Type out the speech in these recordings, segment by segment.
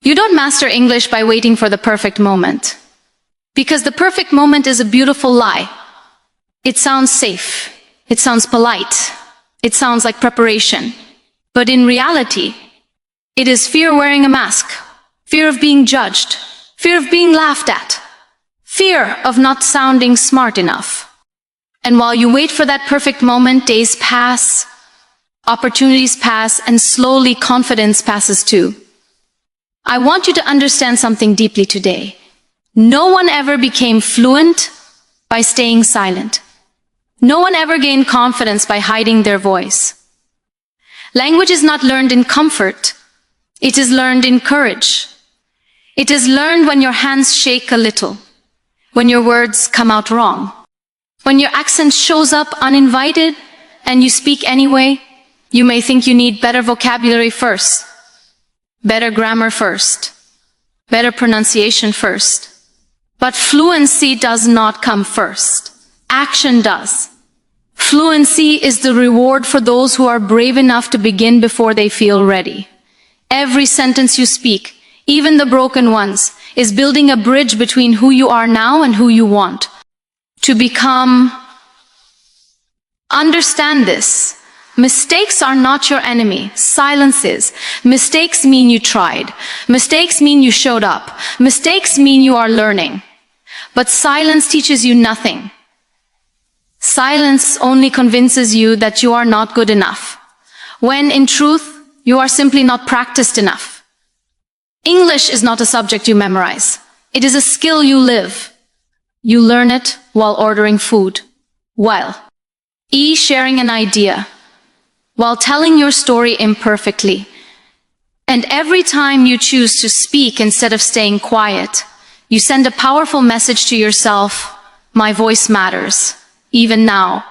You don't master English by waiting for the perfect moment. Because the perfect moment is a beautiful lie. It sounds safe. It sounds polite. It sounds like preparation. But in reality, it is fear wearing a mask. Fear of being judged. Fear of being laughed at. Fear of not sounding smart enough. And while you wait for that perfect moment, days pass, opportunities pass, and slowly confidence passes too. I want you to understand something deeply today. No one ever became fluent by staying silent. No one ever gained confidence by hiding their voice. Language is not learned in comfort. It is learned in courage. It is learned when your hands shake a little, when your words come out wrong, when your accent shows up uninvited and you speak anyway. You may think you need better vocabulary first, better grammar first, better pronunciation first. But fluency does not come first. Action does. Fluency is the reward for those who are brave enough to begin before they feel ready. Every sentence you speak, even the broken ones, is building a bridge between who you are now and who you want to become. Understand this. Mistakes are not your enemy. Silence is. Mistakes mean you tried. Mistakes mean you showed up. Mistakes mean you are learning. But silence teaches you nothing. Silence only convinces you that you are not good enough, when in truth, you are simply not practiced enough. English is not a subject you memorize. It is a skill you live. You learn it while ordering food, while sharing an idea, while telling your story imperfectly. And every time you choose to speak instead of staying quiet, you send a powerful message to yourself: my voice matters, even now.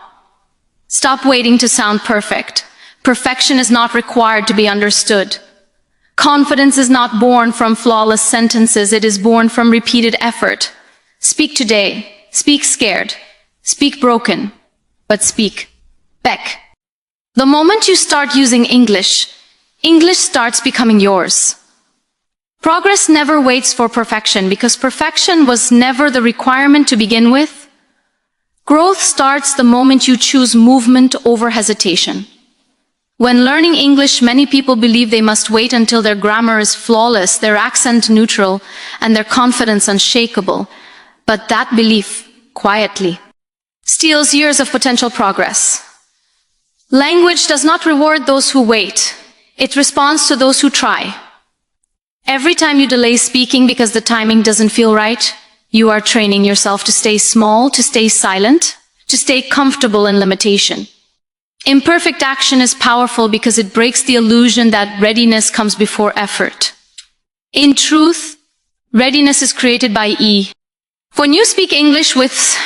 Stop waiting to sound perfect. Perfection is not required to be understood. Confidence is not born from flawless sentences, it is born from repeated effort. Speak today, speak scared, speak broken, but speak. Beck. The moment you start using English, English starts becoming yours. Progress never waits for perfection, because perfection was never the requirement to begin with. Growth starts the moment you choose movement over hesitation. When learning English, many people believe they must wait until their grammar is flawless, their accent neutral, and their confidence unshakable. But that belief, quietly, steals years of potential progress. Language does not reward those who wait. It responds to those who try. Every time you delay speaking because the timing doesn't feel right, you are training yourself to stay small, to stay silent, to stay comfortable in limitation. Imperfect action is powerful because it breaks the illusion that readiness comes before effort. In truth, readiness is created by E. When you speak English with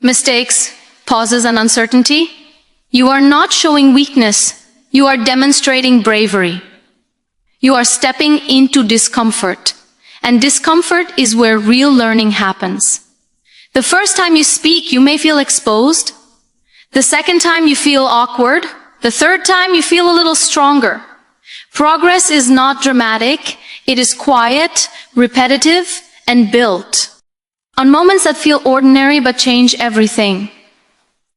mistakes, pauses, and uncertainty, you are not showing weakness, you are demonstrating bravery. You are stepping into discomfort, and discomfort is where real learning happens. The first time you speak, you may feel exposed. The second time you feel awkward. The third time you feel a little stronger. Progress is not dramatic. It is quiet, repetitive, and built on moments that feel ordinary but change everything.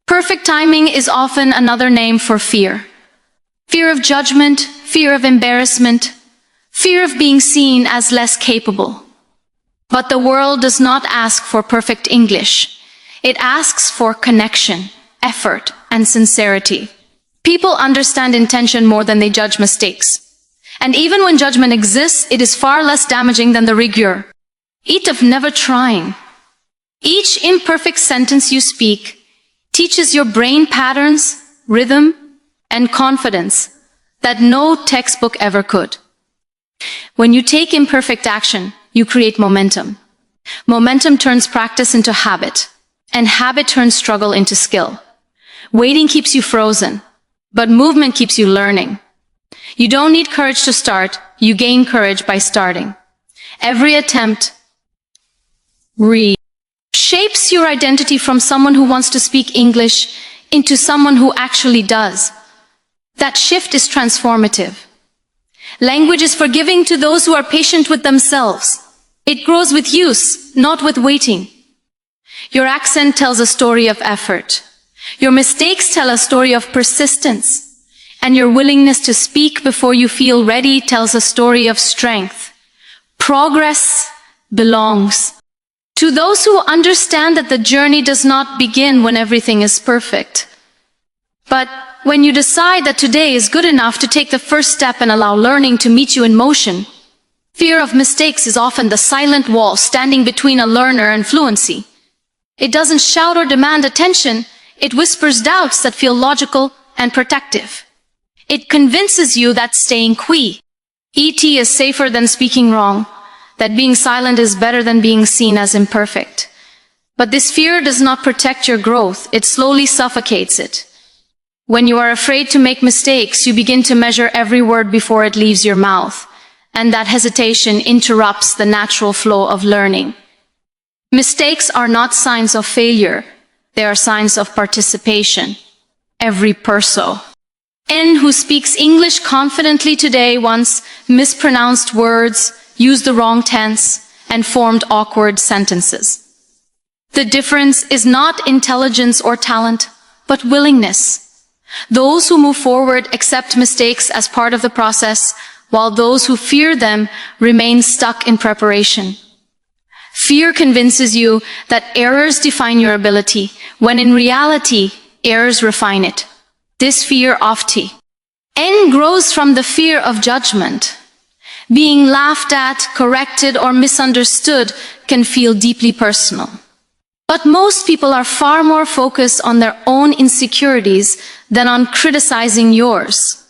Perfect timing is often another name for fear. Fear of judgment, fear of embarrassment, fear of being seen as less capable. But the world does not ask for perfect English. It asks for connection, effort, and sincerity. People understand intention more than they judge mistakes. And even when judgment exists, it is far less damaging than the rigor of never trying. Each imperfect sentence you speak teaches your brain patterns, rhythm, and confidence that no textbook ever could. When you take imperfect action, you create momentum. Momentum turns practice into habit, and habit turns struggle into skill. Waiting keeps you frozen, but movement keeps you learning. You don't need courage to start, you gain courage by starting. Every attempt shapes your identity from someone who wants to speak English into someone who actually does. That shift is transformative. Language is forgiving to those who are patient with themselves. It grows with use, not with waiting. Your accent tells a story of effort. Your mistakes tell a story of persistence. And your willingness to speak before you feel ready tells a story of strength. Progress belongs to those who understand that the journey does not begin when everything is perfect, but when you decide that today is good enough to take the first step and allow learning to meet you in motion. Fear of mistakes is often the silent wall standing between a learner and fluency. It doesn't shout or demand attention. It whispers doubts that feel logical and protective. It convinces you that staying quiet is safer than speaking wrong, that being silent is better than being seen as imperfect. But this fear does not protect your growth. It slowly suffocates it. When you are afraid to make mistakes, you begin to measure every word before it leaves your mouth, and that hesitation interrupts the natural flow of learning. Mistakes are not signs of failure. They are signs of participation. Every person who speaks English confidently today once mispronounced words, used the wrong tense, and formed awkward sentences. The difference is not intelligence or talent, but willingness. Those who move forward accept mistakes as part of the process, while those who fear them remain stuck in preparation. Fear convinces you that errors define your ability, when in reality, errors refine it. This fear often grows from the fear of judgment. Being laughed at, corrected, or misunderstood can feel deeply personal. But most people are far more focused on their own insecurities than on criticizing yours.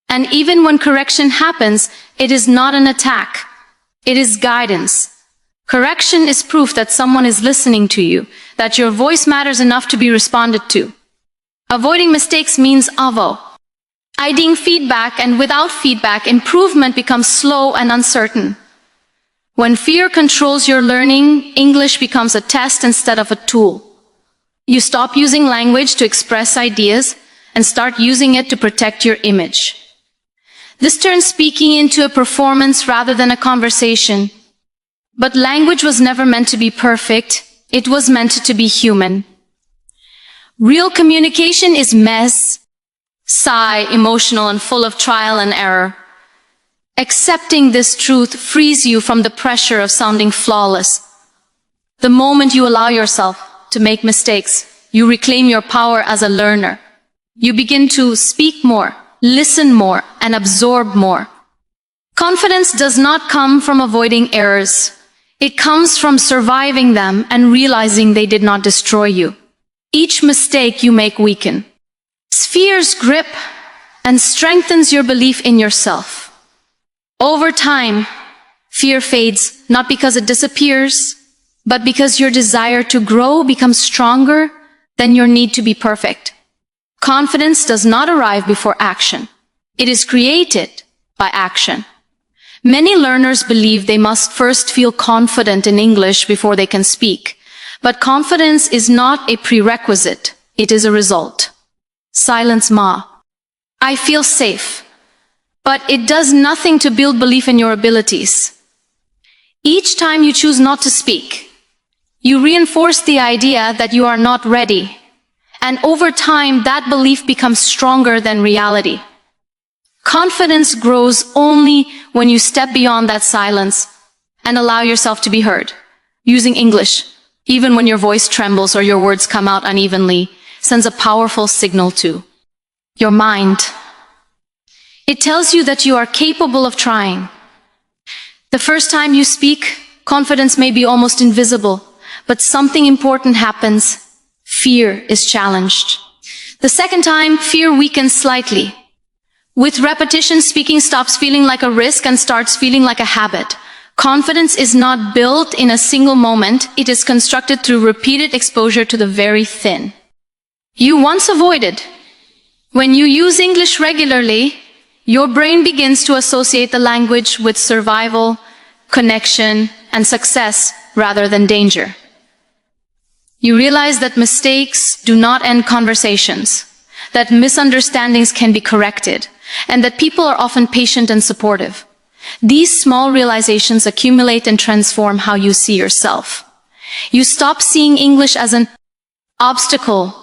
And even when correction happens, it is not an attack. It is guidance. Correction is proof that someone is listening to you, that your voice matters enough to be responded to. Avoiding mistakes means hiding feedback, and without feedback, improvement becomes slow and uncertain. When fear controls your learning, English becomes a test instead of a tool. You stop using language to express ideas and start using it to protect your image. This turns speaking into a performance rather than a conversation. But language was never meant to be perfect. It was meant to be human. Real communication is messy, emotional, and full of trial and error. Accepting this truth frees you from the pressure of sounding flawless. The moment you allow yourself to make mistakes, you reclaim your power as a learner. You begin to speak more, listen more, and absorb more. Confidence does not come from avoiding errors. It comes from surviving them and realizing they did not destroy you. Each mistake you make weakens fear's grip and strengthens your belief in yourself. Over time, fear fades, not because it disappears, but because your desire to grow becomes stronger than your need to be perfect. Confidence does not arrive before action. It is created by action. Many learners believe they must first feel confident in English before they can speak. But confidence is not a prerequisite. It is a result. Silence I feel safe. But it does nothing to build belief in your abilities. Each time you choose not to speak, you reinforce the idea that you are not ready. And over time, that belief becomes stronger than reality. Confidence grows only when you step beyond that silence and allow yourself to be heard. Using English, even when your voice trembles or your words come out unevenly, sends a powerful signal to your mind. It tells you that you are capable of trying. The first time you speak, confidence may be almost invisible, but something important happens. Fear is challenged. The second time, fear weakens slightly. With repetition, speaking stops feeling like a risk and starts feeling like a habit. Confidence is not built in a single moment. It is constructed through repeated exposure to the very thin. You once avoided. When you use English regularly, your brain begins to associate the language with survival, connection, and success rather than danger. You realize that mistakes do not end conversations, that misunderstandings can be corrected, and that people are often patient and supportive. These small realizations accumulate and transform how you see yourself. You stop seeing English as an obstacle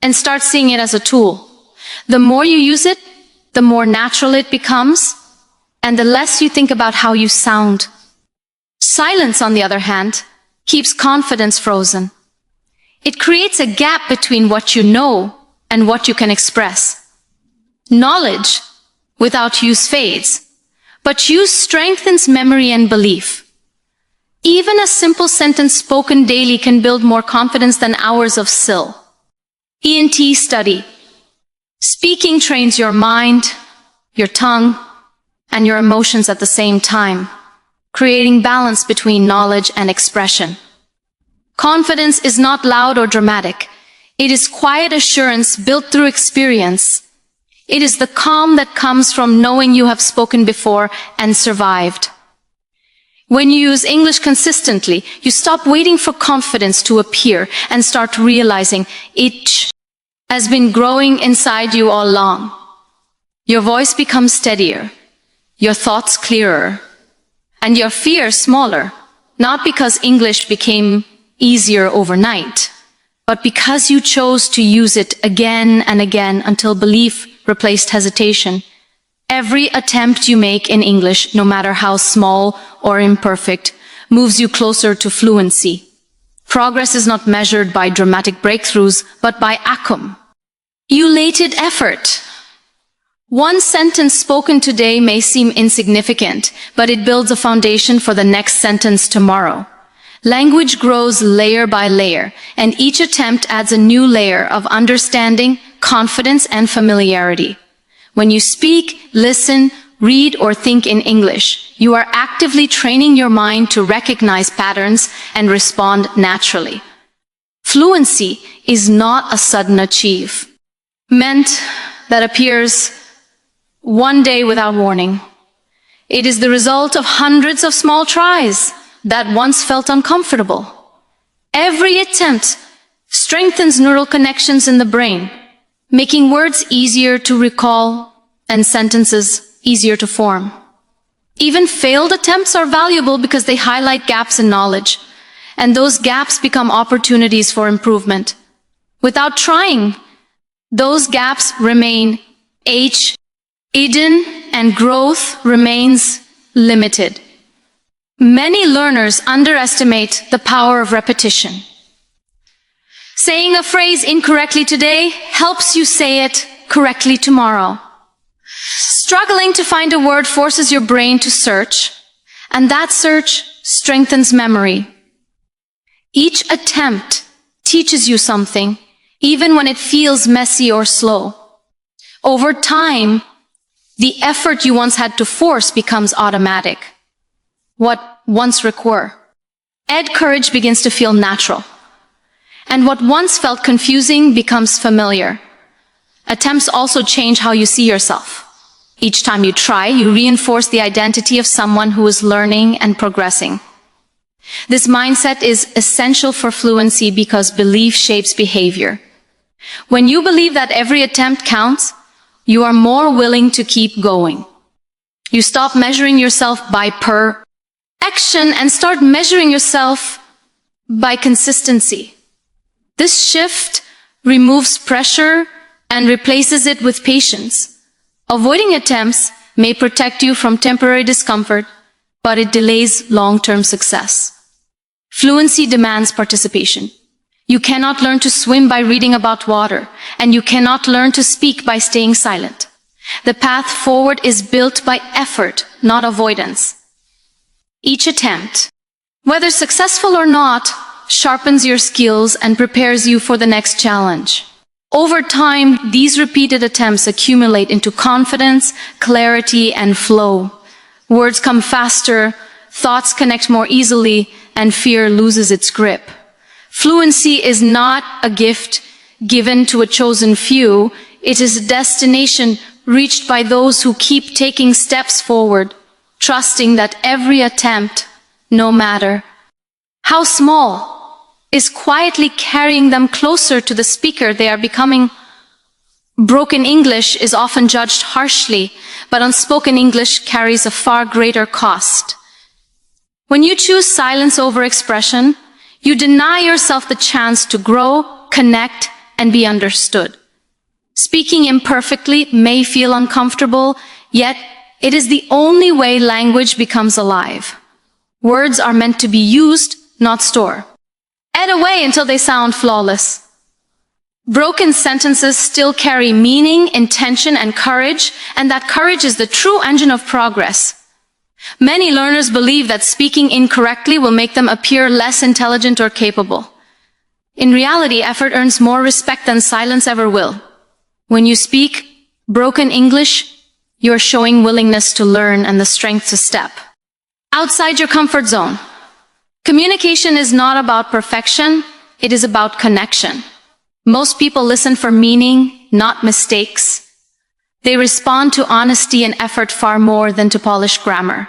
and start seeing it as a tool. The more you use it, the more natural it becomes, and the less you think about how you sound. Silence, on the other hand, keeps confidence frozen. It creates a gap between what you know and what you can express. Knowledge without use fades, but use strengthens memory and belief. Even a simple sentence spoken daily can build more confidence than hours of SIL. ENT study. Speaking trains your mind, your tongue, and your emotions at the same time, creating balance between knowledge and expression. Confidence is not loud or dramatic. It is quiet assurance built through experience. It is the calm that comes from knowing you have spoken before and survived. When you use English consistently, you stop waiting for confidence to appear and start realizing it has been growing inside you all along. Your voice becomes steadier, your thoughts clearer, and your fear smaller, not because English became easier overnight, but because you chose to use it again and again until belief replaced hesitation. Every attempt you make in English, no matter how small or imperfect, moves you closer to fluency. Progress is not measured by dramatic breakthroughs, but by accumulated effort. One sentence spoken today may seem insignificant, but it builds a foundation for the next sentence tomorrow. Language grows layer by layer, and each attempt adds a new layer of understanding, confidence, and familiarity. When you speak, listen, read, or think in English, you are actively training your mind to recognize patterns and respond naturally. Fluency is not a sudden achievement that appears one day without warning. It is the result of hundreds of small tries that once felt uncomfortable. Every attempt strengthens neural connections in the brain, making words easier to recall and sentences easier to form. Even failed attempts are valuable because they highlight gaps in knowledge, and those gaps become opportunities for improvement. Without trying, those gaps remain hidden and growth remains limited. Many learners underestimate the power of repetition. Saying a phrase incorrectly today helps you say it correctly tomorrow. Struggling to find a word forces your brain to search, and that search strengthens memory. Each attempt teaches you something, even when it feels messy or slow. Over time, the effort you once had to force becomes automatic. What once required courage begins to feel natural. And what once felt confusing becomes familiar. Attempts also change how you see yourself. Each time you try, you reinforce the identity of someone who is learning and progressing. This mindset is essential for fluency because belief shapes behavior. When you believe that every attempt counts, you are more willing to keep going. You stop measuring yourself by perfection and start measuring yourself by consistency. This shift removes pressure and replaces it with patience. Avoiding attempts may protect you from temporary discomfort, but it delays long-term success. Fluency demands participation. You cannot learn to swim by reading about water, and you cannot learn to speak by staying silent. The path forward is built by effort, not avoidance. Each attempt, whether successful or not, sharpens your skills and prepares you for the next challenge. Over time, these repeated attempts accumulate into confidence, clarity, and flow. Words come faster, thoughts connect more easily, and fear loses its grip. Fluency is not a gift given to a chosen few. It is a destination reached by those who keep taking steps forward, trusting that every attempt, no matter how small, is quietly carrying them closer to the speaker they are becoming. Broken English is often judged harshly, but unspoken English carries a far greater cost. When you choose silence over expression, you deny yourself the chance to grow, connect, and be understood. Speaking imperfectly may feel uncomfortable, yet it is the only way language becomes alive. Words are meant to be used, not stored. Add away until they sound flawless. Broken sentences still carry meaning, intention, and courage, and that courage is the true engine of progress. Many learners believe that speaking incorrectly will make them appear less intelligent or capable. In reality, effort earns more respect than silence ever will. When you speak broken English, you're showing willingness to learn and the strength to step outside your comfort zone. Communication is not about perfection, it is about connection. Most people listen for meaning, not mistakes. They respond to honesty and effort far more than to polished grammar.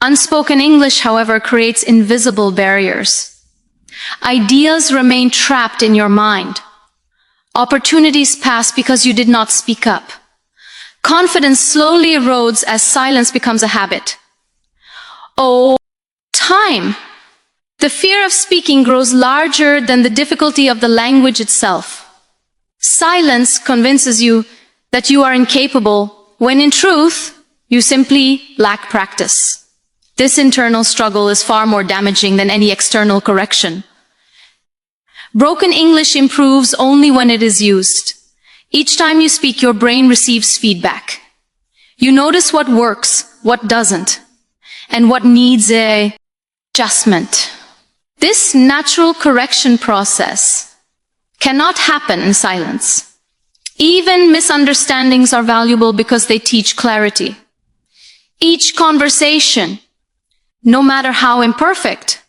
Unspoken English, however, creates invisible barriers. Ideas remain trapped in your mind. Opportunities pass because you did not speak up. Confidence slowly erodes as silence becomes a habit. Over time, the fear of speaking grows larger than the difficulty of the language itself. Silence convinces you that you are incapable, when in truth, you simply lack practice. This internal struggle is far more damaging than any external correction. Broken English improves only when it is used. Each time you speak, your brain receives feedback. You notice what works, what doesn't, and what needs an adjustment. This natural correction process cannot happen in silence. Even misunderstandings are valuable because they teach clarity. Each conversation, no matter how imperfect,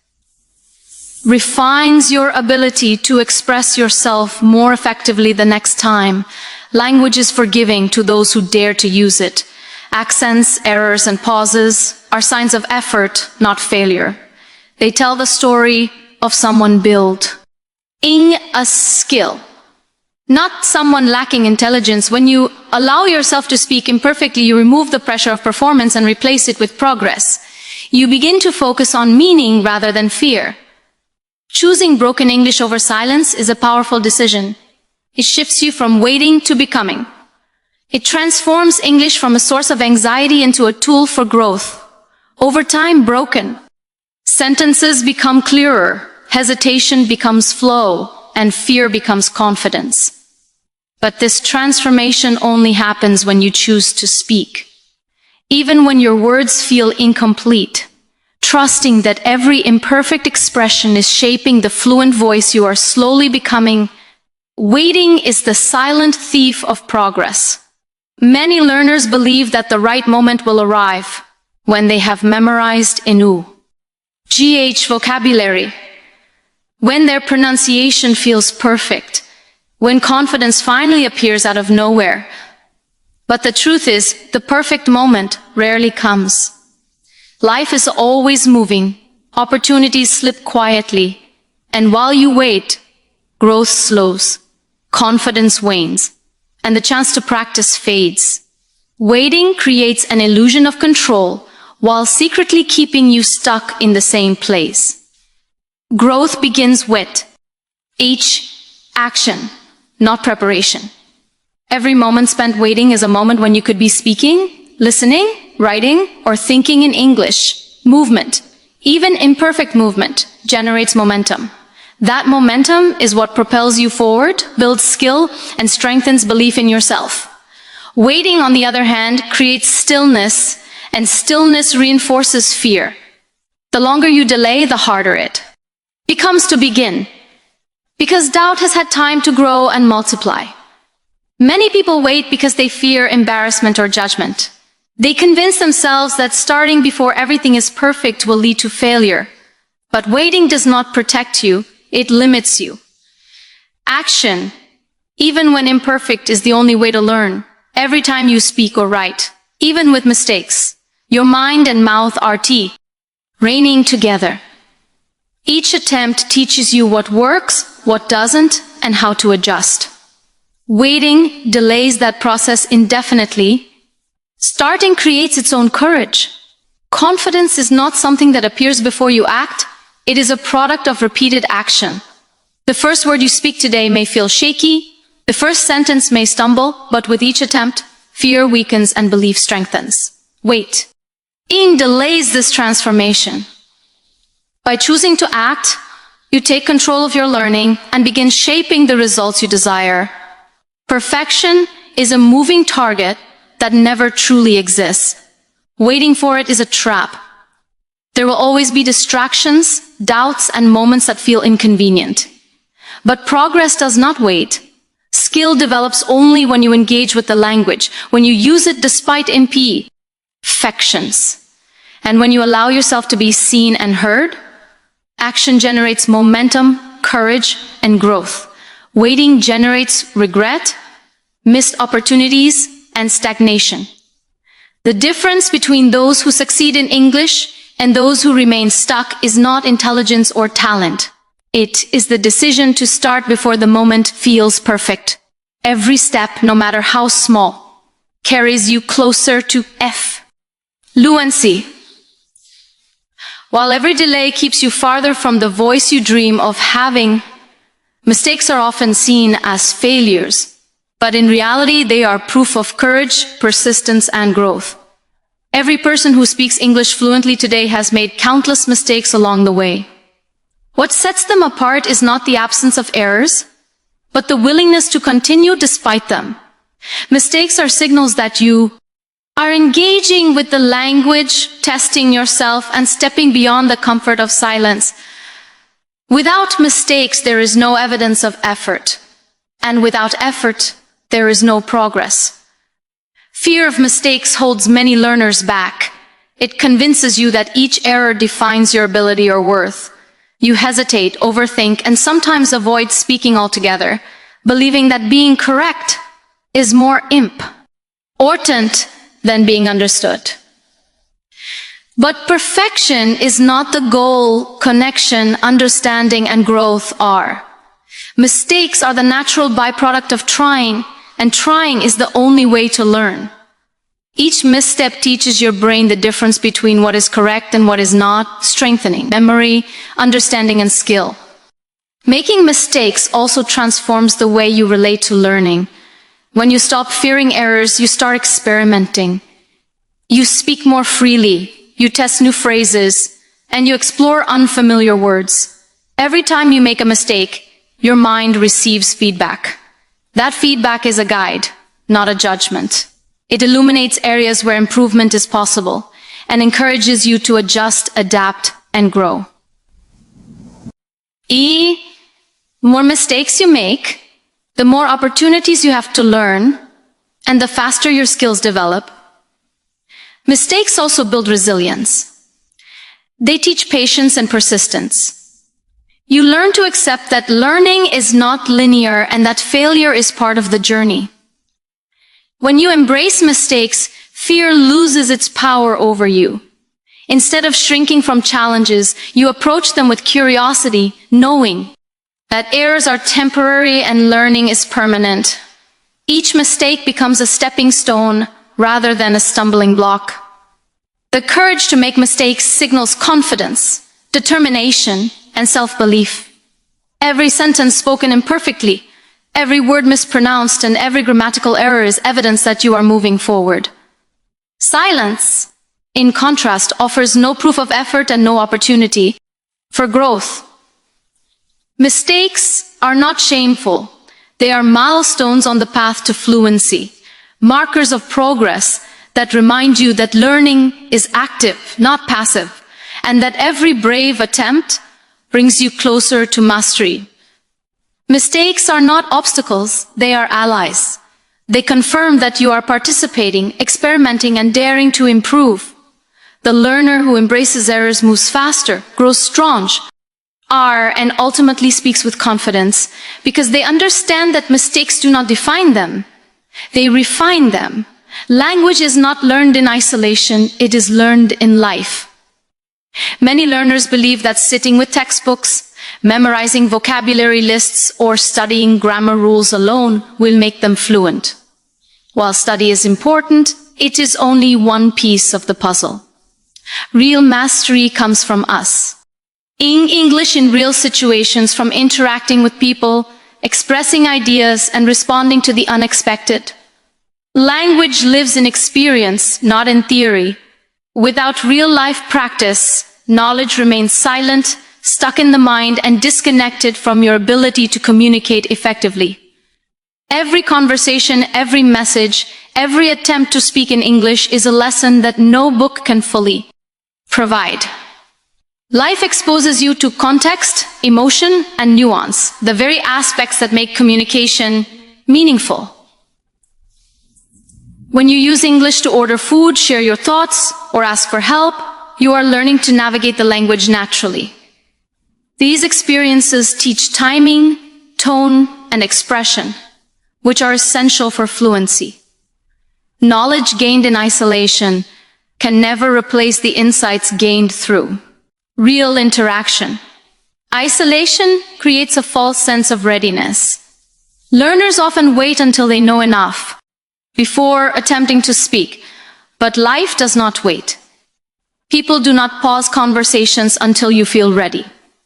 refines your ability to express yourself more effectively the next time. Language is forgiving to those who dare to use it. Accents, errors, and pauses are signs of effort, not failure. They tell the story of someone building a skill, not someone lacking intelligence. When you allow yourself to speak imperfectly, you remove the pressure of performance and replace it with progress. You begin to focus on meaning rather than fear. Choosing broken English over silence is a powerful decision. It shifts you from waiting to becoming. It transforms English from a source of anxiety into a tool for growth. Over time, broken sentences become clearer, hesitation becomes flow, and fear becomes confidence. But this transformation only happens when you choose to speak. Even when your words feel incomplete, trusting that every imperfect expression is shaping the fluent voice you are slowly becoming. Waiting is the silent thief of progress. Many learners believe that the right moment will arrive when they have memorized enough vocabulary, when their pronunciation feels perfect, when confidence finally appears out of nowhere. But the truth is, the perfect moment rarely comes. Life is always moving, opportunities slip quietly, and while you wait, growth slows, confidence wanes, and the chance to practice fades. Waiting creates an illusion of control, while secretly keeping you stuck in the same place. Growth begins with each action, not preparation. Every moment spent waiting is a moment when you could be speaking, listening, writing, or thinking in English. Movement, even imperfect movement, generates momentum. That momentum is what propels you forward, builds skill, and strengthens belief in yourself. Waiting, on the other hand, creates stillness, and stillness reinforces fear. The longer you delay, the harder it becomes to begin, because doubt has had time to grow and multiply. Many people wait because they fear embarrassment or judgment. They convince themselves that starting before everything is perfect will lead to failure. But waiting does not protect you, it limits you. Action, even when imperfect, is the only way to learn. Every time you speak or write, even with mistakes, your mind and mouth are reigning together. Each attempt teaches you what works, what doesn't, and how to adjust. Waiting delays that process indefinitely. Starting creates its own courage. Confidence is not something that appears before you act. It is a product of repeated action. The first word you speak today may feel shaky. The first sentence may stumble, but with each attempt, fear weakens and belief strengthens. Wait. Waiting delays this transformation. By choosing to act, you take control of your learning and begin shaping the results you desire. Perfection is a moving target that never truly exists. Waiting for it is a trap. There will always be distractions, doubts, and moments that feel inconvenient. But progress does not wait. Skill develops only when you engage with the language, when you use it despite imperfections. And when you allow yourself to be seen and heard, action generates momentum, courage, and growth. Waiting generates regret, missed opportunities, and stagnation. The difference between those who succeed in English and those who remain stuck is not intelligence or talent. It is the decision to start before the moment feels perfect. Every step, no matter how small, carries you closer to Fluency. While every delay keeps you farther from the voice you dream of having, mistakes are often seen as failures, but in reality they are proof of courage, persistence, and growth. Every person who speaks English fluently today has made countless mistakes along the way. What sets them apart is not the absence of errors, but the willingness to continue despite them. Mistakes are signals that you are engaging with the language, testing yourself, and stepping beyond the comfort of silence. Without mistakes, there is no evidence of effort. And without effort, there is no progress. Fear of mistakes holds many learners back. It convinces you that each error defines your ability or worth. You hesitate, overthink, and sometimes avoid speaking altogether, believing that being correct is more important than being understood. But perfection is not the goal. Connection, understanding, and growth are. Mistakes are the natural byproduct of trying, and trying is the only way to learn. Each misstep teaches your brain the difference between what is correct and what is not, strengthening memory, understanding, and skill. Making mistakes also transforms the way you relate to learning. When you stop fearing errors, you start experimenting. You speak more freely, you test new phrases, and you explore unfamiliar words. Every time you make a mistake, your mind receives feedback. That feedback is a guide, not a judgment. It illuminates areas where improvement is possible and encourages you to adjust, adapt, and grow. The more mistakes you make, the more opportunities you have to learn, and the faster your skills develop. Mistakes also build resilience. They teach patience and persistence. You learn to accept that learning is not linear and that failure is part of the journey. When you embrace mistakes, fear loses its power over you. Instead of shrinking from challenges, you approach them with curiosity, knowing that errors are temporary and learning is permanent. Each mistake becomes a stepping stone rather than a stumbling block. The courage to make mistakes signals confidence, determination, and self-belief. Every sentence spoken imperfectly, every word mispronounced, and every grammatical error is evidence that you are moving forward. Silence, in contrast, offers no proof of effort and no opportunity for growth. Mistakes are not shameful. They are milestones on the path to fluency, markers of progress that remind you that learning is active, not passive, and that every brave attempt brings you closer to mastery. Mistakes are not obstacles, they are allies. They confirm that you are participating, experimenting, and daring to improve. The learner who embraces errors moves faster, grows strong, and ultimately speaks with confidence, because they understand that mistakes do not define them. They refine them. Language is not learned in isolation, it is learned in life. Many learners believe that sitting with textbooks, memorizing vocabulary lists, or studying grammar rules alone will make them fluent. While study is important, it is only one piece of the puzzle. Real mastery comes from us. In English in real situations, from interacting with people, expressing ideas, and responding to the unexpected. Language lives in experience, not in theory. Without real-life practice, knowledge remains silent, stuck in the mind, and disconnected from your ability to communicate effectively. Every conversation, every message, every attempt to speak in English is a lesson that no book can fully provide. Life exposes you to context, emotion, and nuance, the very aspects that make communication meaningful. When you use English to order food, share your thoughts, or ask for help, you are learning to navigate the language naturally. These experiences teach timing, tone, and expression, which are essential for fluency. Knowledge gained in isolation can never replace the insights gained through real interaction. Isolation creates a false sense of readiness. Learners often wait until they know enough before attempting to speak, but life does not wait. People do not pause conversations until you feel ready.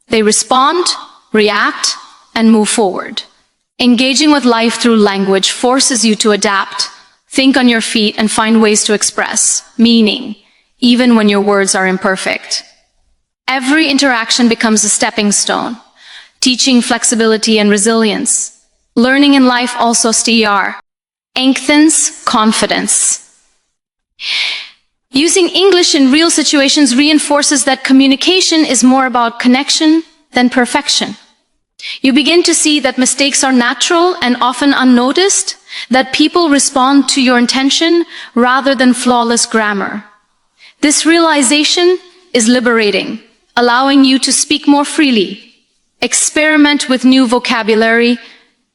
They respond, react, and move forward. Engaging with life through language forces you to adapt, think on your feet, and find ways to express meaning, even when your words are imperfect. Every interaction becomes a stepping stone, teaching flexibility and resilience. Learning in life also strengthens confidence. Using English in real situations reinforces that communication is more about connection than perfection. You begin to see that mistakes are natural and often unnoticed, that people respond to your intention rather than flawless grammar. This realization is liberating, allowing you to speak more freely, experiment with new vocabulary,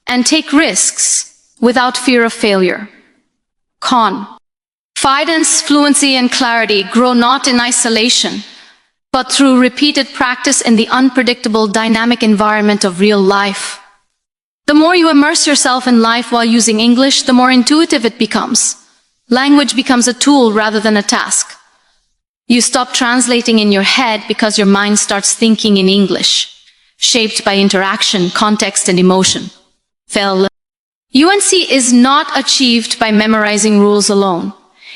and take risks without fear of failure. Confidence, fluency, and clarity grow not in isolation, but through repeated practice in the unpredictable, dynamic environment of real life. The more you immerse yourself in life while using English, the more intuitive it becomes. Language becomes a tool rather than a task. You stop translating in your head because your mind starts thinking in English, shaped by interaction, context, and emotion. UNC is not achieved by memorizing rules alone.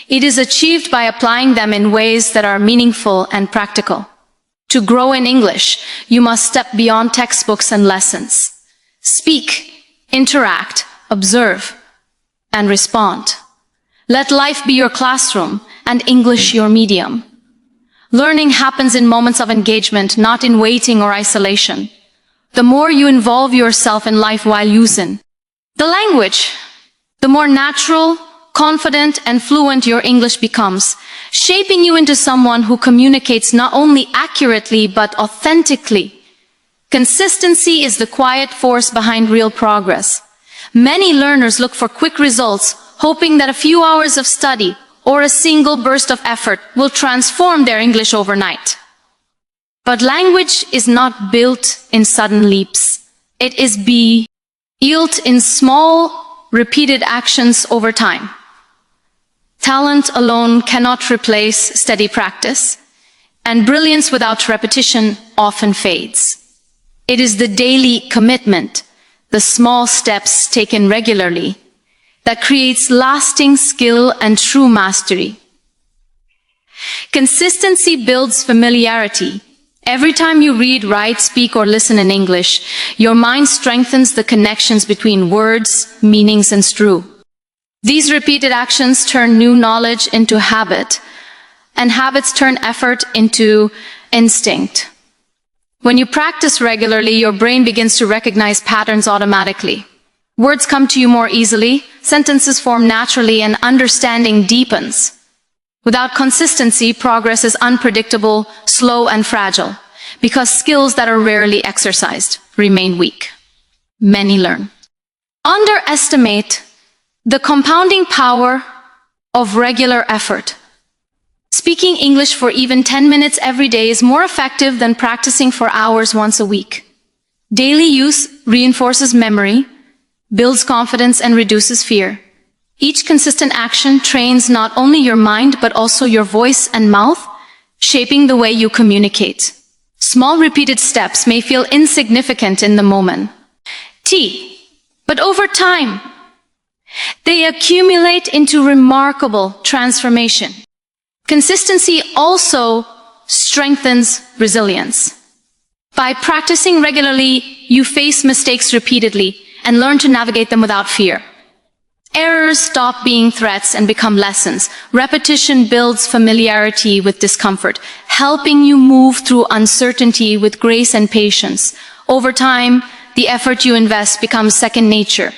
It is achieved by applying them in ways that are meaningful and practical. To grow in English, you must step beyond textbooks and lessons. Speak, interact, observe, and respond. Let life be your classroom and English your medium. Learning happens in moments of engagement, not in waiting or isolation. The more you involve yourself in life while using the language, the more natural, confident, and fluent your English becomes, shaping you into someone who communicates not only accurately but authentically. Consistency is the quiet force behind real progress. Many learners look for quick results, hoping that a few hours of study or a single burst of effort will transform their English overnight. But language is not built in sudden leaps. It is built in small, repeated actions over time. Talent alone cannot replace steady practice, and brilliance without repetition often fades. It is the daily commitment, the small steps taken regularly, that creates lasting skill and true mastery. Consistency builds familiarity. Every time you read, write, speak, or listen in English, your mind strengthens the connections between words, meanings, and true. These repeated actions turn new knowledge into habit, and habits turn effort into instinct. When you practice regularly, your brain begins to recognize patterns automatically. Words come to you more easily, sentences form naturally, and understanding deepens. Without consistency, progress is unpredictable, slow, and fragile, because skills that are rarely exercised remain weak. Many learn. Underestimate the compounding power of regular effort. Speaking English for even 10 minutes every day is more effective than practicing for hours once a week. Daily use reinforces memory, builds confidence, and reduces fear. Each consistent action trains not only your mind but also your voice and mouth, shaping the way you communicate. Small repeated steps may feel insignificant in the moment, but over time, they accumulate into remarkable transformation. Consistency also strengthens resilience. By practicing regularly, you face mistakes repeatedly and learn to navigate them without fear. Errors stop being threats and become lessons. Repetition builds familiarity with discomfort, helping you move through uncertainty with grace and patience. Over time, the effort you invest becomes second nature,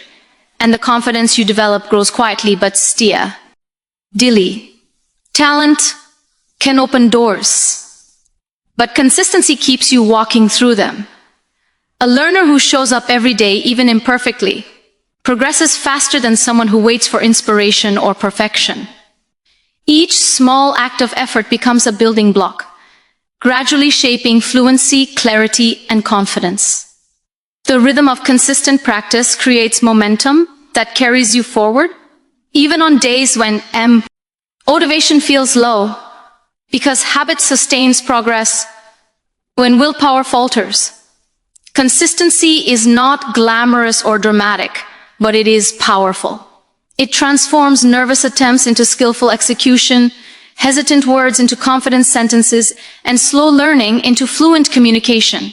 and the confidence you develop grows quietly but steadily. Talent can open doors, but consistency keeps you walking through them. A learner who shows up every day, even imperfectly, progresses faster than someone who waits for inspiration or perfection. Each small act of effort becomes a building block, gradually shaping fluency, clarity, and confidence. The rhythm of consistent practice creates momentum that carries you forward, even on days when motivation feels low, because habit sustains progress when willpower falters. Consistency is not glamorous or dramatic, but it is powerful. It transforms nervous attempts into skillful execution, hesitant words into confident sentences, and slow learning into fluent communication.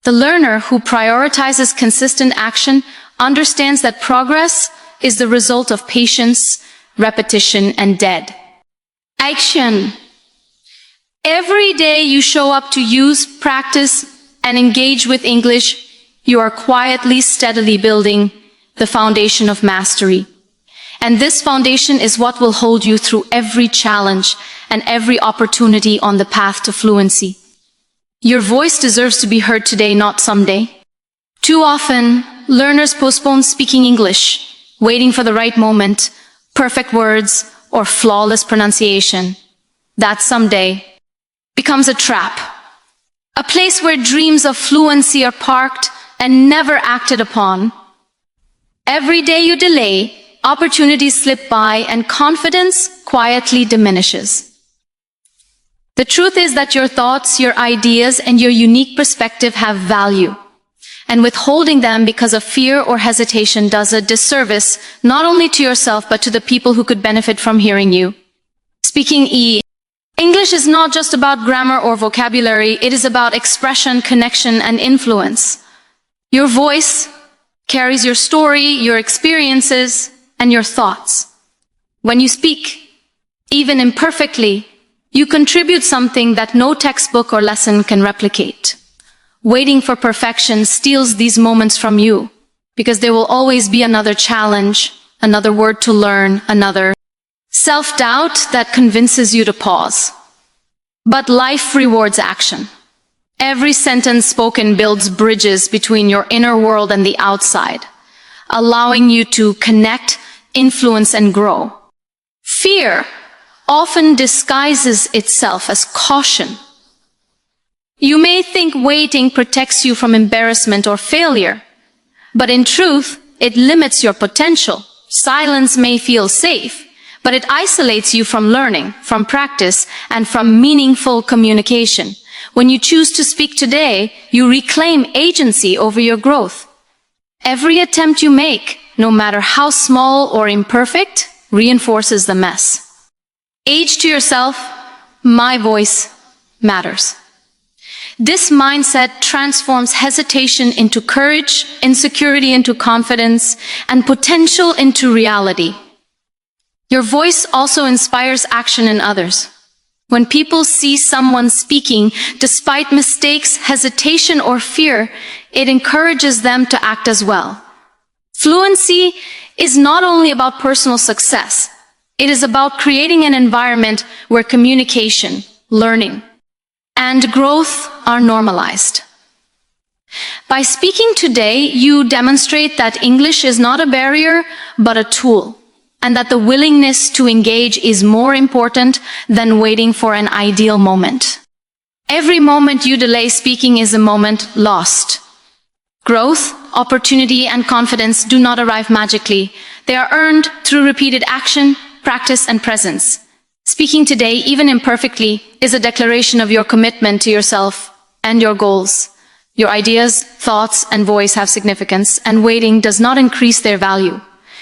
The learner who prioritizes consistent action understands that progress is the result of patience, repetition, and action. Every day you show up to use, practice, and engage with English, you are quietly, steadily building the foundation of mastery. And this foundation is what will hold you through every challenge and every opportunity on the path to fluency. Your voice deserves to be heard today, not someday. Too often, learners postpone speaking English, waiting for the right moment, perfect words, or flawless pronunciation. That someday becomes a trap, a place where dreams of fluency are parked and never acted upon. Every day you delay, opportunities slip by, and confidence quietly diminishes. The truth is that your thoughts, your ideas, and your unique perspective have value, and withholding them because of fear or hesitation does a disservice not only to yourself but to the people who could benefit from hearing you. Speaking English is not just about grammar or vocabulary, it is about expression, connection, and influence. Your voice carries your story, your experiences, and your thoughts. When you speak, even imperfectly, you contribute something that no textbook or lesson can replicate. Waiting for perfection steals these moments from you, because there will always be another challenge, another word to learn, another self-doubt that convinces you to pause. But life rewards action. Every sentence spoken builds bridges between your inner world and the outside, allowing you to connect, influence, and grow. Fear often disguises itself as caution. You may think waiting protects you from embarrassment or failure, but in truth, it limits your potential. Silence may feel safe, but it isolates you from learning, from practice, and from meaningful communication. When you choose to speak today, you reclaim agency over your growth. Every attempt you make, no matter how small or imperfect, reinforces the mess. Age to yourself, my voice matters. This mindset transforms hesitation into courage, insecurity into confidence, and potential into reality. Your voice also inspires action in others. When people see someone speaking despite mistakes, hesitation, or fear, it encourages them to act as well. Fluency is not only about personal success, it is about creating an environment where communication, learning, and growth are normalized. By speaking today, you demonstrate that English is not a barrier, but a tool. and that the willingness to engage is more important than waiting for an ideal moment. Every moment you delay speaking is a moment lost. Growth, opportunity, and confidence do not arrive magically. They are earned through repeated action, practice, and presence. Speaking today, even imperfectly, is a declaration of your commitment to yourself and your goals. Your ideas, thoughts, and voice have significance, and waiting does not increase their value.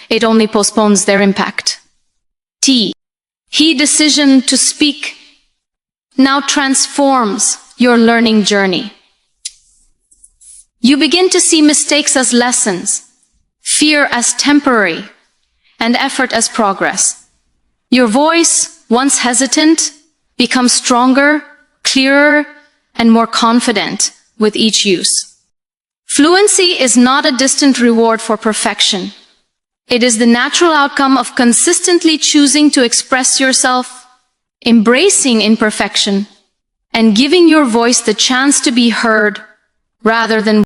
It only postpones their impact. He decision to speak now transforms your learning journey. You begin to see mistakes as lessons, fear as temporary, and effort as progress. Your voice, once hesitant, becomes stronger, clearer, and more confident with each use. Fluency is not a distant reward for perfection. It is the natural outcome of consistently choosing to express yourself, embracing imperfection, and giving your voice the chance to be heard rather than